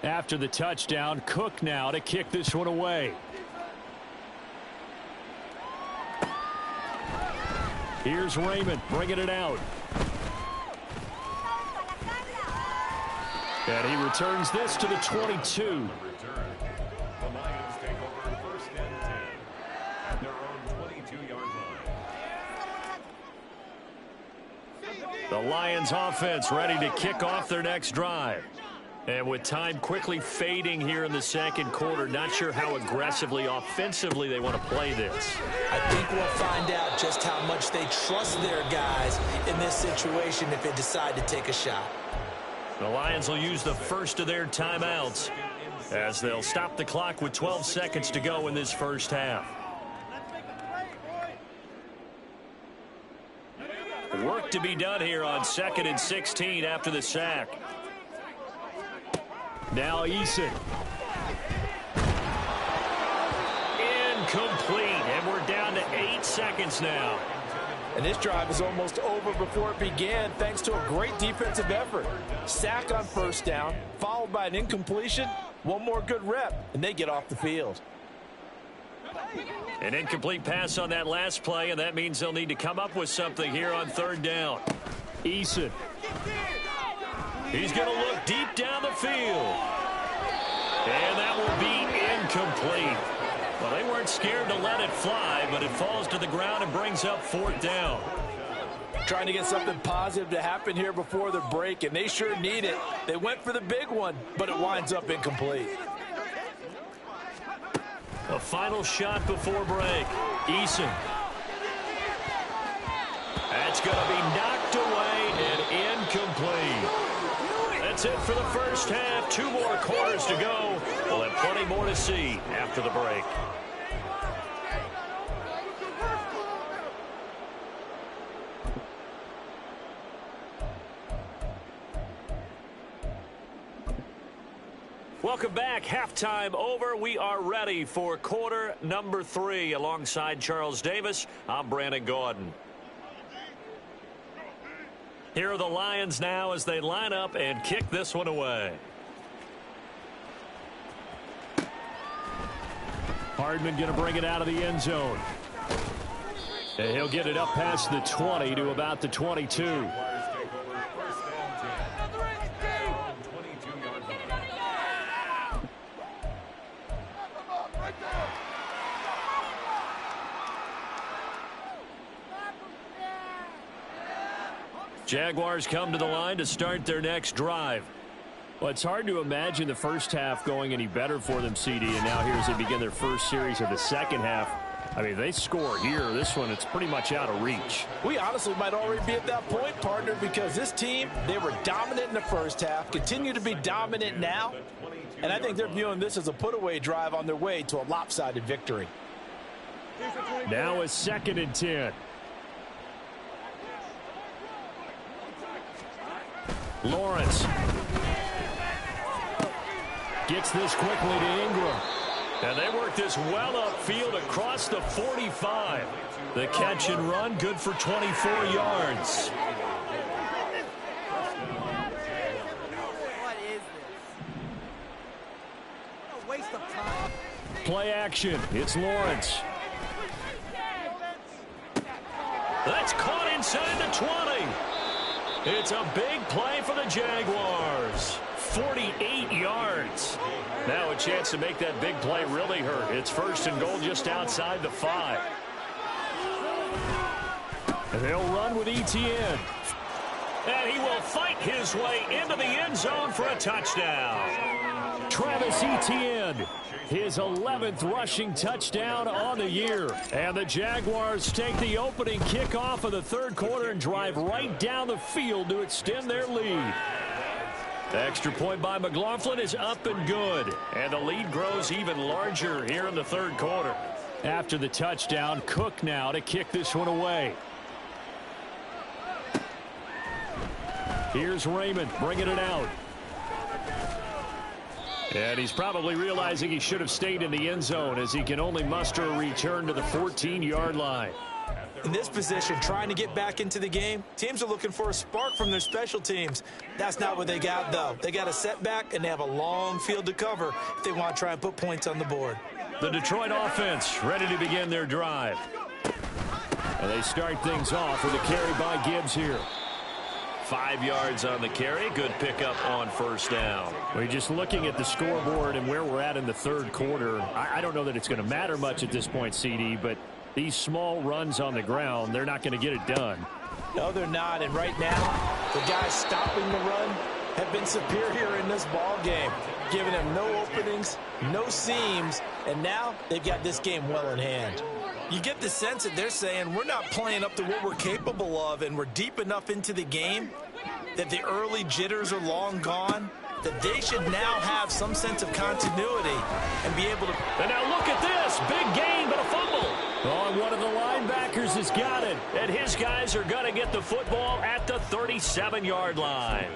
After the touchdown, Cook now to kick this one away. Here's Raymond bringing it out. And he returns this to the 22. The Lions offense ready to kick off their next drive. And with time quickly fading here in the second quarter, not sure how aggressively, offensively they want to play this. I think we'll find out just how much they trust their guys in this situation if they decide to take a shot. The Lions will use the first of their timeouts as they'll stop the clock with 12 seconds to go in this first half. Work to be done here on 2nd and 16 after the sack. Now Eason. Incomplete, and we're down to 8 seconds now. And this drive is almost over before it began thanks to a great defensive effort. Sack on first down, followed by an incompletion. One more good rep, and they get off the field. An incomplete pass on that last play, and that means they'll need to come up with something here on 3rd down. Eason. He's going to look deep down the field. And that will be incomplete. Well, they weren't scared to let it fly, but it falls to the ground and brings up 4th down. Trying to get something positive to happen here before the break, and they sure need it. They went for the big one, but it winds up incomplete. A final shot before break. Eason. That's going to be knocked away and incomplete. That's it for the first half. 2 more quarters to go. We'll have plenty more to see after the break. Welcome back. Halftime over. We are ready for quarter number 3. Alongside Charles Davis, I'm Brandon Gordon. Here are the Lions now as they line up and kick this one away. Hardman going to bring it out of the end zone. And he'll get it up past the 20 to about the 22. Jaguars come to the line to start their next drive. Well, it's hard to imagine the first half going any better for them, CD, and now here as they begin their first series of the second half. I mean, they score here. This one, it's pretty much out of reach. We honestly might already be at that point, partner, because this team, they were dominant in the first half, continue to be dominant now, and I think they're viewing this as a put-away drive on their way to a lopsided victory. Now it's 2nd and 10. Lawrence gets this quickly to Ingram. And they work this well upfield across the 45. The catch and run, good for 24 yards. What is this? What a waste of time. Play action. It's Lawrence. That's caught inside the 20. It's a big play for the Jaguars. 48 yards. Now a chance to make that big play really hurt. It's 1st and goal just outside the 5. And they'll run with Etienne. And he will fight his way into the end zone for a touchdown. Travis Etienne, his 11th rushing touchdown on the year. And the Jaguars take the opening kickoff of the 3rd quarter and drive right down the field to extend their lead. The extra point by McLaughlin is up and good. And the lead grows even larger here in the 3rd quarter. After the touchdown, Cook now to kick this one away. Here's Raymond bringing it out. And he's probably realizing he should have stayed in the end zone as he can only muster a return to the 14-yard line. In this position, trying to get back into the game, teams are looking for a spark from their special teams. That's not what they got, though. They got a setback, and they have a long field to cover if they want to try and put points on the board. The Detroit offense ready to begin their drive. And they start things off with a carry by Gibbs here. 5 yards on the carry. Good pickup on first down. We're just looking at the scoreboard and where we're at in the third quarter. I don't know that it's going to matter much at this point, CD, but these small runs on the ground, they're not going to get it done. No, they're not. And right now, the guys stopping the run have been superior in this ball game, giving them no openings, no seams, and now they've got this game well in hand. You get the sense that they're saying we're not playing up to what we're capable of, and we're deep enough into the game that the early jitters are long gone, that they should now have some sense of continuity and be able to... And now look at this. Big gain, but a fumble. Oh, one of the linebackers has got it. And his guys are going to get the football at the 37-yard line.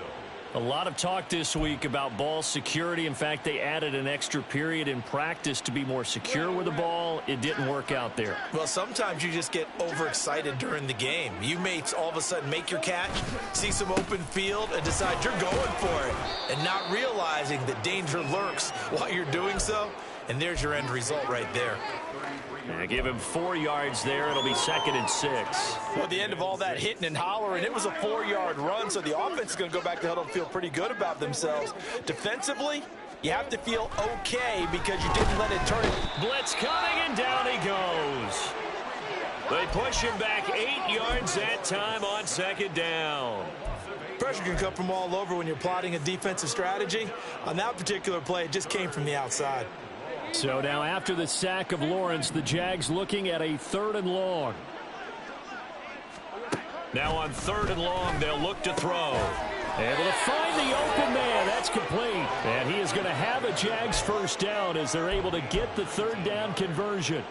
A lot of talk this week about ball security. In fact, they added an extra period in practice to be more secure with the ball. It didn't work out there. Well, sometimes you just get overexcited during the game. You may all of a sudden make your catch, see some open field, and decide you're going for it, and not realizing that danger lurks while you're doing so. And there's your end result right there. And give him 4 yards there. It'll be 2nd and 6. Well, at the end of all that hitting and hollering, it was a 4-yard run, so the offense is going to go back to huddle and feel pretty good about themselves. Defensively, you have to feel okay because you didn't let it turn it. Blitz coming, and down he goes. They push him back 8 yards that time on 2nd down. Pressure can come from all over when you're plotting a defensive strategy. On that particular play, it just came from the outside. So now after the sack of Lawrence, the Jags looking at a 3rd and long. Now on 3rd and long, they'll look to throw. Able to find the open man. That's complete. And he is going to have a Jags first down as they're able to get the 3rd down conversion.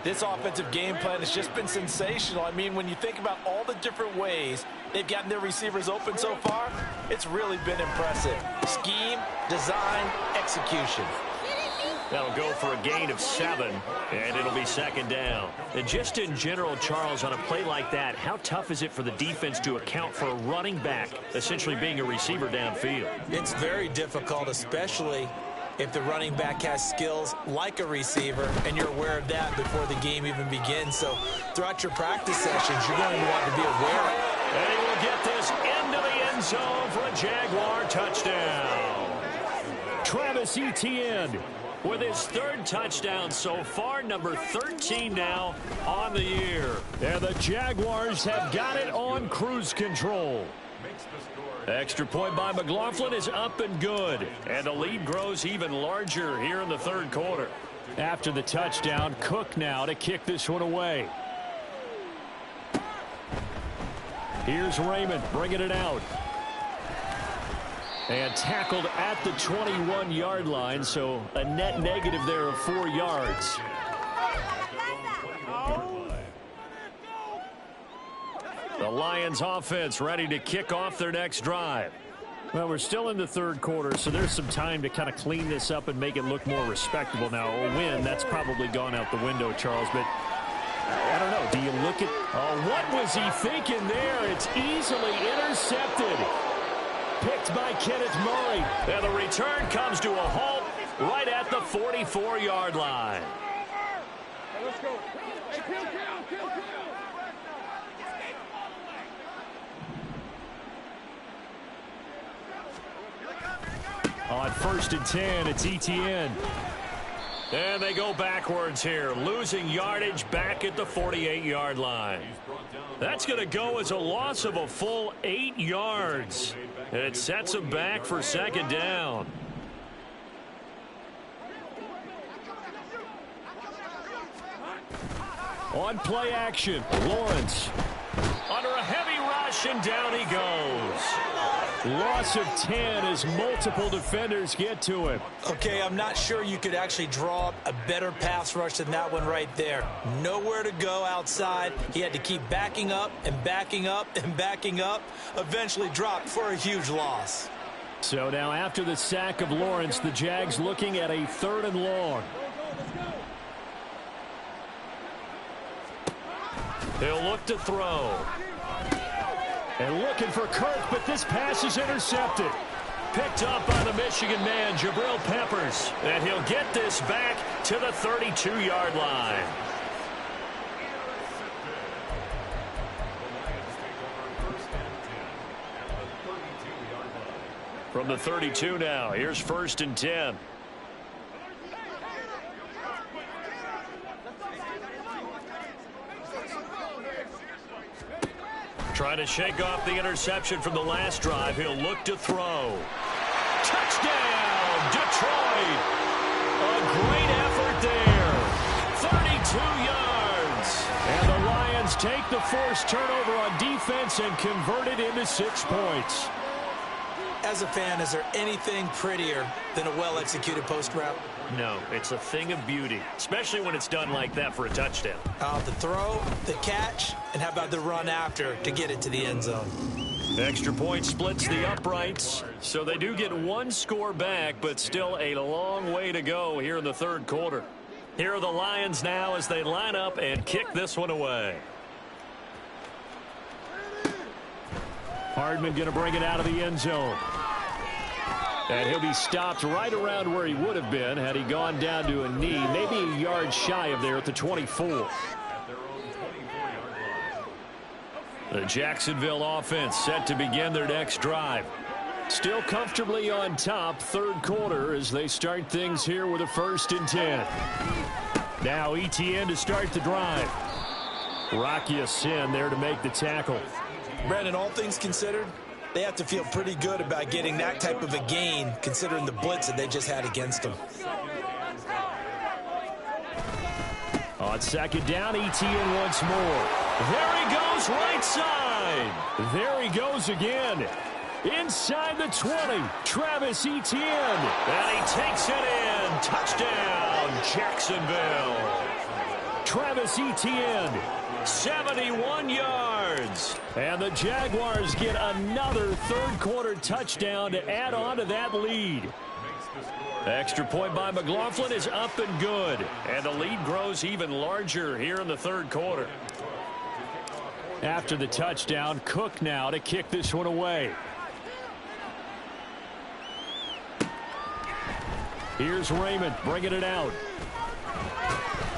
This offensive game plan has just been sensational. I mean, when you think about all the different ways they've gotten their receivers open so far, it's really been impressive. Scheme, design, execution. That'll go for a gain of 7, and it'll be 2nd down. And just in general, Charles, on a play like that, how tough is it for the defense to account for a running back essentially being a receiver downfield? It's very difficult, especially if the running back has skills like a receiver, and you're aware of that before the game even begins. So throughout your practice sessions, you're going to want to be aware of it. And he will get this into the end zone for a Jaguar touchdown. Travis Etienne with his 3rd touchdown so far, number 13 now on the year. And the Jaguars have got it on cruise control. Extra point by McLaughlin is up and good. And the lead grows even larger here in the 3rd quarter. After the touchdown, Cook now to kick this one away. Here's Raymond bringing it out. And tackled at the 21-yard line, so a net negative there of 4 yards. The Lions offense ready to kick off their next drive. Well, we're still in the 3rd quarter, so there's some time to kind of clean this up and make it look more respectable. Now, a win, that's probably gone out the window, Charles, but I don't know. Do you look at... Oh, what was he thinking there? It's easily intercepted. Picked by Kenneth Murray. And the return comes to a halt right at the 44-yard line. Let's go. On 1st and 10, it's Etienne. And they go backwards here, losing yardage back at the 48-yard line. That's going to go as a loss of a full 8 yards. And it sets them back for 2nd down. On play action, Lawrence under a heavy rush, and down he goes. Loss of 10 as multiple defenders get to him. Okay, I'm not sure you could actually draw a better pass rush than that one right there. Nowhere to go outside. He had to keep backing up and backing up and backing up. Eventually dropped for a huge loss. So now after the sack of Lawrence, the Jags looking at a 3rd and long. He'll look to throw. And looking for Kirk, but this pass is intercepted. Picked up by the Michigan man, Jabril Peppers. And he'll get this back to the 32-yard line. From the 32 now, here's 1st and 10. Trying to shake off the interception from the last drive. He'll look to throw. Touchdown, Detroit. A great effort there. 32 yards. And the Lions take the forced turnover on defense and convert it into 6 points. As a fan, is there anything prettier than a well-executed post route? No, it's a thing of beauty, especially when it's done like that for a touchdown. The throw, the catch, and how about the run after to get it to the end zone? Extra point splits the uprights, so they do get 1 score back, but still a long way to go here in the 3rd quarter. Here are the Lions now as they line up and kick this one away. Hardman going to bring it out of the end zone. And he'll be stopped right around where he would have been had he gone down to a knee, maybe a yard shy of there at the 24. The Jacksonville offense set to begin their next drive. Still comfortably on top, 3rd quarter as they start things here with a 1st and 10. Now Etienne to start the drive. Rocky Sin there to make the tackle. Brandon, all things considered, they have to feel pretty good about getting that type of a gain considering the blitz that they just had against them. On 2nd down, Etienne once more. There he goes right side. There he goes again. Inside the 20, Travis Etienne. And he takes it in. Touchdown, Jacksonville. Travis Etienne. 71 yards. And the Jaguars get another 3rd quarter touchdown to add on to that lead. Extra point by McLaughlin is up and good. And the lead grows even larger here in the 3rd quarter. After the touchdown, Cook now to kick this one away. Here's Raymond bringing it out.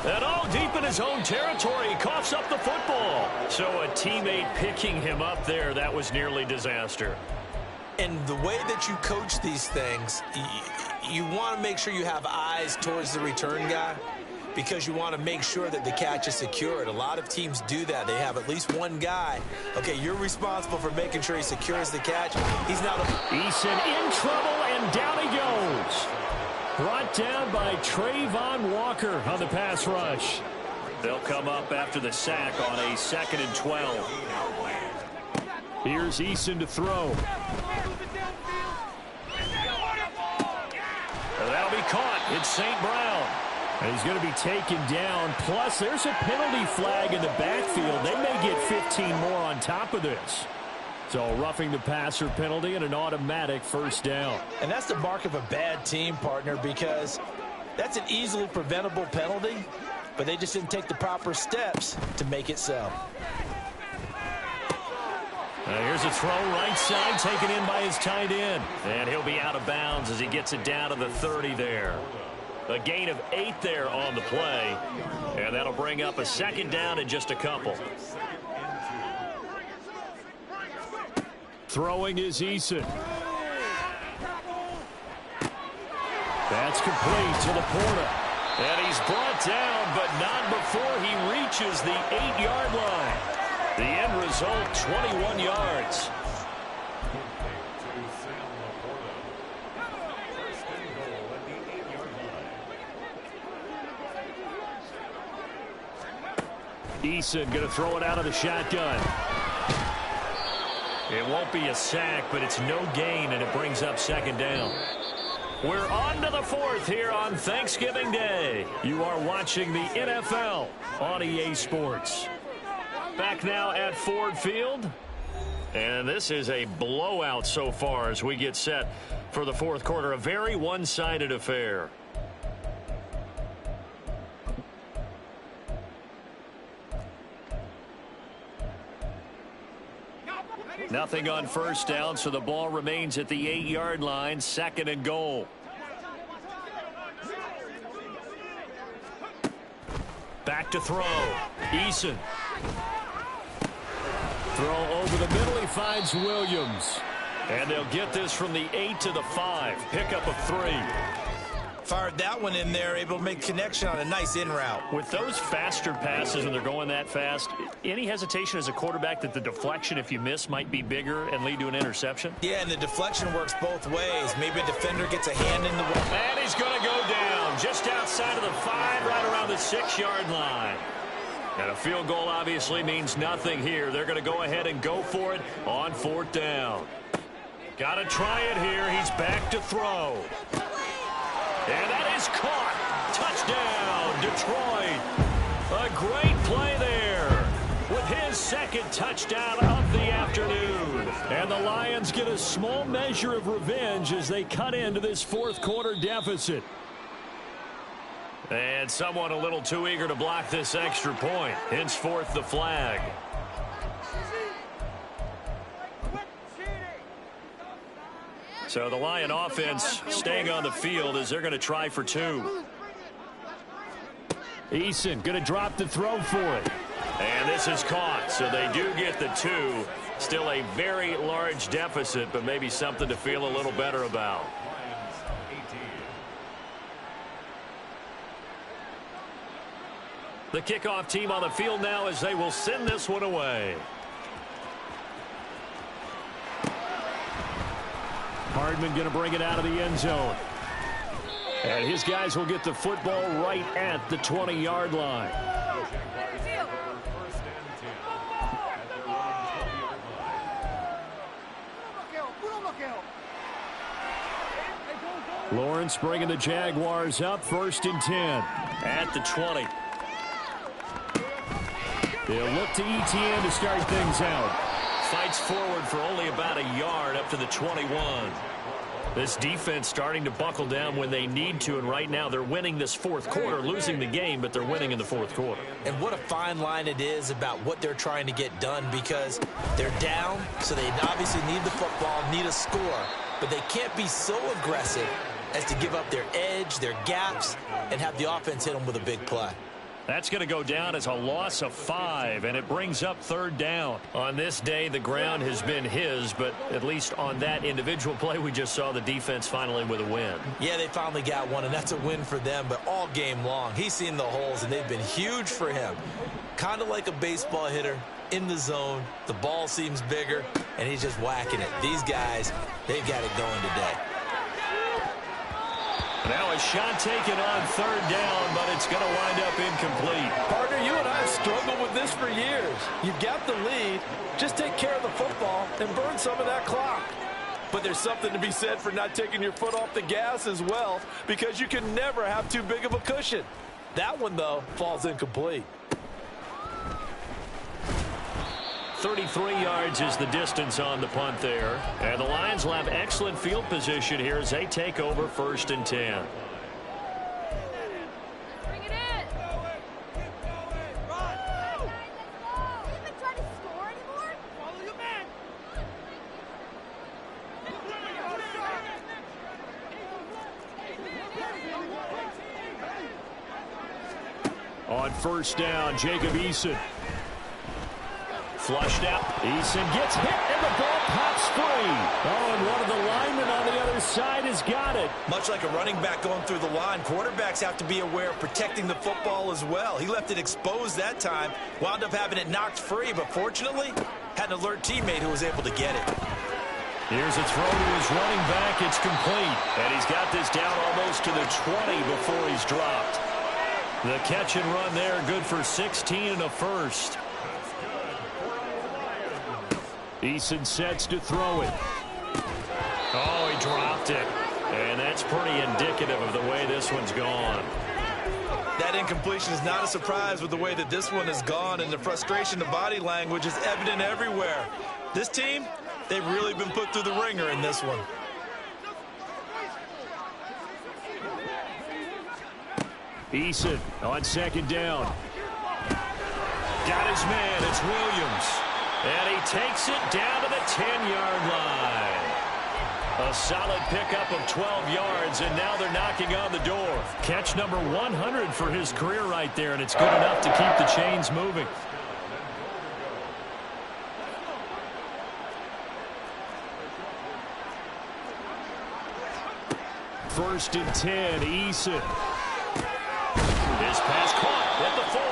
And all deep in his own territory, he coughs up the football. So a teammate picking him up there, that was nearly disaster. And the way that you coach these things, you want to make sure you have eyes towards the return guy because you want to make sure that the catch is secured. A lot of teams do that. They have at least one guy. Okay, you're responsible for making sure he secures the catch. He's not. Eason in trouble, and down he goes. Brought down by Trayvon Walker on the pass rush. They'll come up after the sack on a 2nd and 12. Here's Eason to throw. That'll be caught. It's St. Brown. And he's going to be taken down. Plus, there's a penalty flag in the backfield. They may get 15 more on top of this. So roughing the passer penalty and an automatic 1st down. And that's the mark of a bad team, partner, because that's an easily preventable penalty, but they just didn't take the proper steps to make it so. Here's a throw right side taken in by his tight end. And he'll be out of bounds as he gets it down to the 30 there. A gain of 8 there on the play. And that'll bring up a 2nd down in just a couple. Throwing is Eason. That's complete to Laporta. And he's brought down, but not before he reaches the 8-yard line. The end result, 21 yards. Eason going to throw it out of the shotgun. It won't be a sack, but it's no gain, and it brings up 2nd down. We're on to the 4th here on Thanksgiving Day. You are watching the NFL on EA Sports. Back now at Ford Field. And this is a blowout so far as we get set for the 4th quarter. A very one-sided affair. Nothing on first down, so the ball remains at the 8-yard line, 2nd and goal. Back to throw. Eason. Throw over the middle. He finds Williams. And they'll get this from the 8 to the 5. Pickup of 3. Fired that one in there, able to make connection on a nice in route. With those faster passes and they're going that fast, any hesitation as a quarterback that the deflection, if you miss, might be bigger and lead to an interception? Yeah, and the deflection works both ways. Maybe a defender gets a hand in the way. And he's going to go down just outside of the 5, right around the 6-yard line. And a field goal obviously means nothing here. They're going to go ahead and go for it on 4th down. Got to try it here. He's back to throw. And that is caught. Touchdown, Detroit. A great play there with his 2nd touchdown of the afternoon. And the Lions get a small measure of revenge as they cut into this 4th quarter deficit. And someone a little too eager to block this extra point. Henceforth, the flag. So the Lion offense staying on the field as they're going to try for 2. Eason going to drop the throw for it. And this is caught, so they do get the 2. Still a very large deficit, but maybe something to feel a little better about. The kickoff team on the field now as they will send this one away. Hardman going to bring it out of the end zone. And his guys will get the football right at the 20-yard line. Lawrence bringing the Jaguars up, 1st and 10 at the 20. They'll look to ETN to start things out. Fights forward for only about a yard up to the 21. This defense starting to buckle down when they need to, and right now they're winning this 4th quarter, losing the game, but they're winning in the 4th quarter. And what a fine line it is about what they're trying to get done, because they're down, so they obviously need the football, need a score, but they can't be so aggressive as to give up their edge, their gaps, and have the offense hit them with a big play. That's going to go down as a loss of 5, and it brings up 3rd down. On this day, the ground has been his, but at least on that individual play, we just saw the defense finally with a win. Yeah, they finally got one, and that's a win for them, but all game long, he's seen the holes, and they've been huge for him. Kind of like a baseball hitter in the zone. The ball seems bigger, and he's just whacking it. These guys, they've got it going today. Now a shot taken on 3rd down, but it's going to wind up incomplete. Partner, you and I have struggled with this for years. You've got the lead. Just take care of the football and burn some of that clock. But there's something to be said for not taking your foot off the gas as well, because you can never have too big of a cushion. That one, though, falls incomplete. 33 yards is the distance on the punt there. And the Lions will have excellent field position here as they take over 1st and 10. Bring it in. Even try to score anymore? Follow your man. On 1st down, Jacob Eason. Flushed out. Eason gets hit, and the ball pops free. Oh, and one of the linemen on the other side has got it. Much like a running back going through the line, quarterbacks have to be aware of protecting the football as well. He left it exposed that time, wound up having it knocked free, but fortunately, had an alert teammate who was able to get it. Here's a throw to his running back. It's complete. And he's got this down almost to the 20 before he's dropped. The catch and run there, good for 16 and a first. Eason sets to throw it. Oh, he dropped it. And that's pretty indicative of the way this one's gone. That incompletion is not a surprise with the way that this one has gone, and the frustration, the body language is evident everywhere. This team, they've really been put through the ringer in this one. Eason on 2nd down. Got his man. It's Williams. And he takes it down to the 10-yard line. A solid pickup of 12 yards, and now they're knocking on the door. Catch number 100 for his career right there, and it's good enough to keep the chains moving. First and 10, Eason. His pass caught at the 4.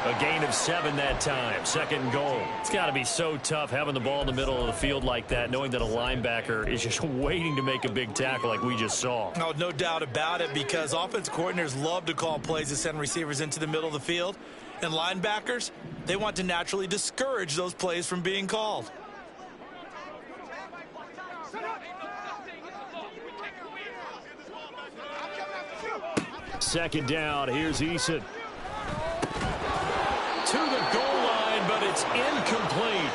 A gain of 7 that time. Second and goal. It's got to be so tough having the ball in the middle of the field like that, knowing that a linebacker is just waiting to make a big tackle like we just saw. Oh, no doubt about it, because offense coordinators love to call plays to send receivers into the middle of the field. And linebackers, they want to naturally discourage those plays from being called. Second down. Here's Eason. To the goal line, but it's incomplete.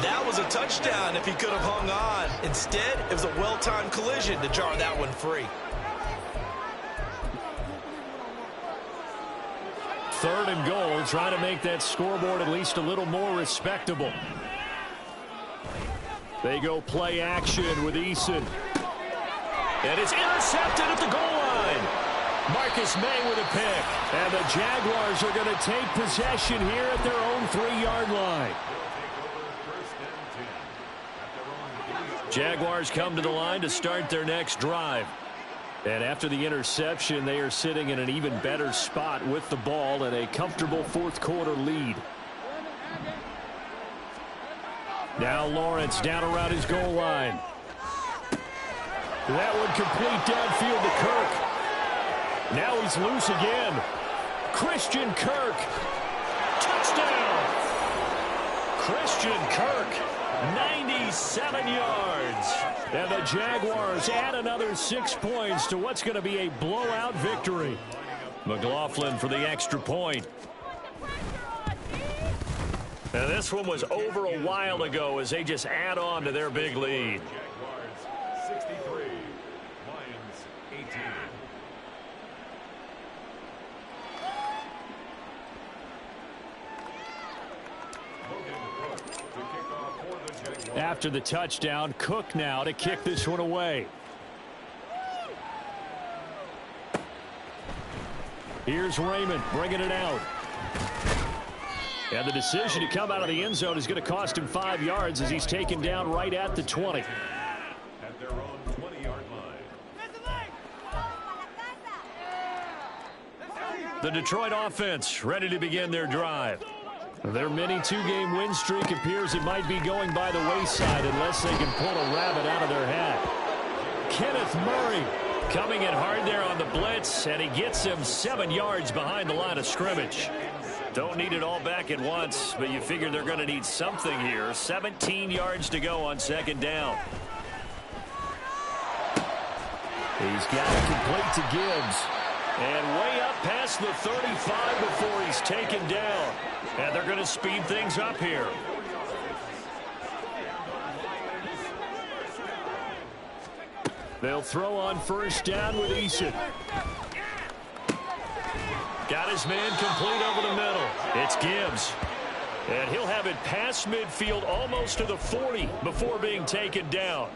That was a touchdown if he could have hung on. Instead, it was a well-timed collision to jar that one free. Third and goal, trying to make that scoreboard at least a little more respectable. They go play action with Eason. And it's intercepted at the goal line. Marcus May with a pick. And the Jaguars are going to take possession here at their own 3-yard line. Jaguars come to the line to start their next drive. And after the interception, they are sitting in an even better spot with the ball and a comfortable fourth-quarter lead. Now Lawrence down around his goal line. That one complete downfield to Kirk. Now he's loose again. Christian Kirk. Touchdown. Christian Kirk, 97 yards. And the Jaguars add another 6 points to what's going to be a blowout victory. McLaughlin for the extra point. And this one was over a while ago as they just add on to their big lead. Jaguars 63, Lions 18. After the touchdown, Cook now to kick this one away. Here's Raymond bringing it out. And the decision to come out of the end zone is going to cost him 5 yards as he's taken down right at the 20. At their own 20-yard line. The Detroit offense ready to begin their drive. Their mini 2-game win streak appears it might be going by the wayside unless they can pull a rabbit out of their hat. Kenneth Murray coming in hard there on the blitz, and he gets him 7 yards behind the line of scrimmage. Don't need it all back at once, but you figure they're going to need something here. 17 yards to go on second down. He's got it complete to Gibbs. And way up past the 35 before he's taken down. And they're going to speed things up here. They'll throw on first down with Eason. Got his man complete over the middle. It's Gibbs. And he'll have it past midfield almost to the 40 before being taken down.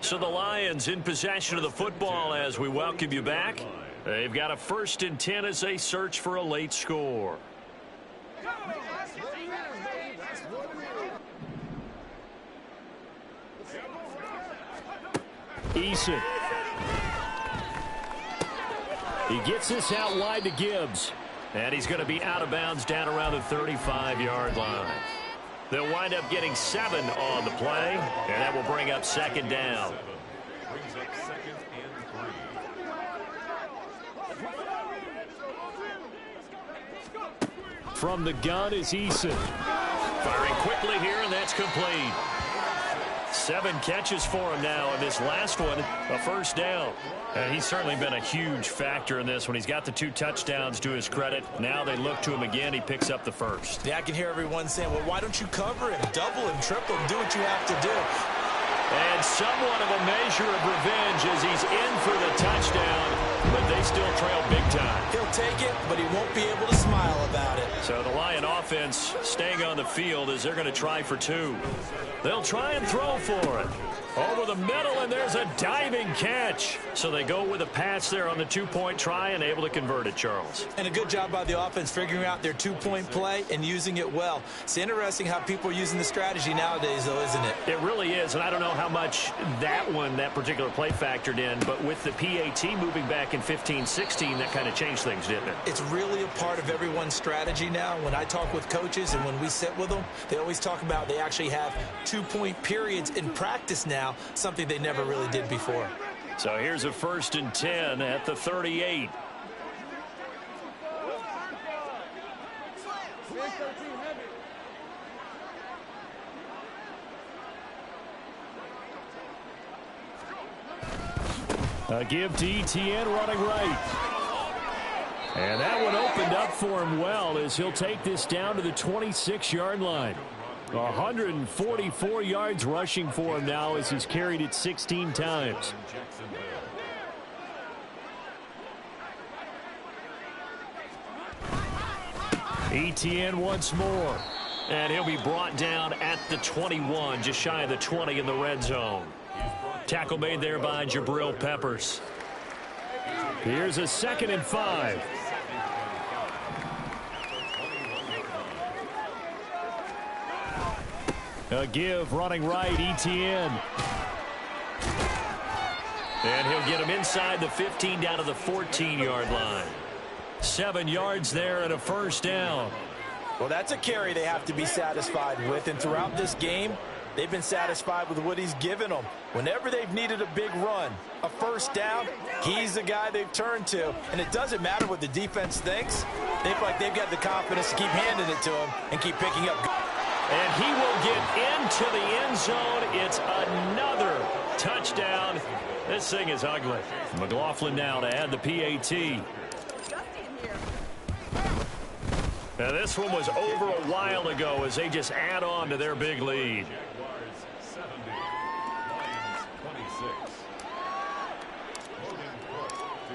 So the Lions in possession of the football as we welcome you back. They've got a 1st and 10 as they search for a late score. Eason. He gets this out wide to Gibbs. And he's going to be out of bounds down around the 35-yard line. They'll wind up getting 7 on the play, and that will bring up second down. Brings up 2nd and 3. From the gun is Eason. Firing quickly here, and that's complete. 7 catches for him now, and this last one, a first down. And he's certainly been a huge factor in this when he's got the 2 touchdowns to his credit. Now they look to him again. He picks up the first. Yeah, I can hear everyone saying, well, why don't you cover him, double him, triple him, do what you have to do. And somewhat of a measure of revenge as he's in for the touchdown, but they still trail big time. He'll take it, but he won't be able to smile about it. So the Lion offense staying on the field as they're going to try for 2. They'll try and throw for it. Over the middle, and there's a diving catch. So they go with a pass there on the 2-point try and able to convert it, Charles. And a good job by the offense figuring out their 2-point play and using it well. It's interesting how people are using the strategy nowadays, though, isn't it? It really is, and I don't know how much that particular play factored in, but with the PAT moving back in 15-16, that kind of changed things, didn't it? It's really a part of everyone's strategy now. When I talk with coaches and when we sit with them, they always talk about they actually have 2-point periods in practice now, something they never really did before. So here's a 1st and 10 at the 38. A give to ETN running right. And that one opened up for him well as he'll take this down to the 26-yard line. 144 yards rushing for him now as he's carried it 16 times. ETN once more. And he'll be brought down at the 21, just shy of the 20 in the red zone. Tackle made there by Jabril Peppers. Here's a 2nd and 5. A give running right, ETN. And he'll get him inside the 15 down to the 14-yard line. 7 yards there and a 1st down. Well, that's a carry they have to be satisfied with. And throughout this game, they've been satisfied with what he's given them. Whenever they've needed a big run, a 1st down, he's the guy they've turned to. And it doesn't matter what the defense thinks. They feel like they've got the confidence to keep handing it to him and keep picking up. And he will get into the end zone. It's another touchdown. This thing is ugly. McLaughlin now to add the PAT. Now this one was over a while ago as they just add on to their big lead.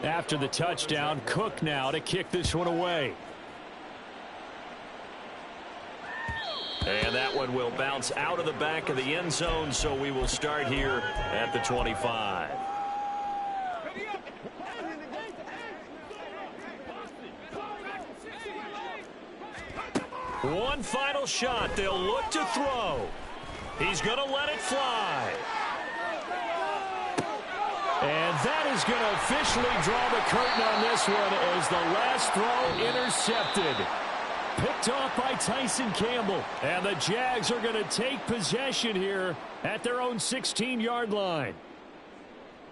After the touchdown, Cook now to kick this one away. And that one will bounce out of the back of the end zone, so we will start here at the 25. One final shot. They'll look to throw. He's going to let it fly. And that is going to officially draw the curtain on this one as the last throw intercepted. Picked off by Tyson Campbell. And the Jags are going to take possession here at their own 16-yard line.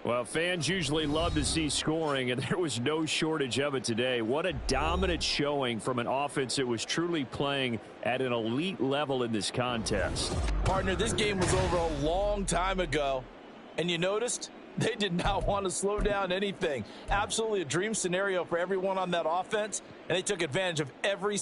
Well, fans usually love to see scoring, and there was no shortage of it today. What a dominant showing from an offense that was truly playing at an elite level in this contest. Partner, this game was over a long time ago, and you noticed they did not want to slow down anything. Absolutely a dream scenario for everyone on that offense, and they took advantage of every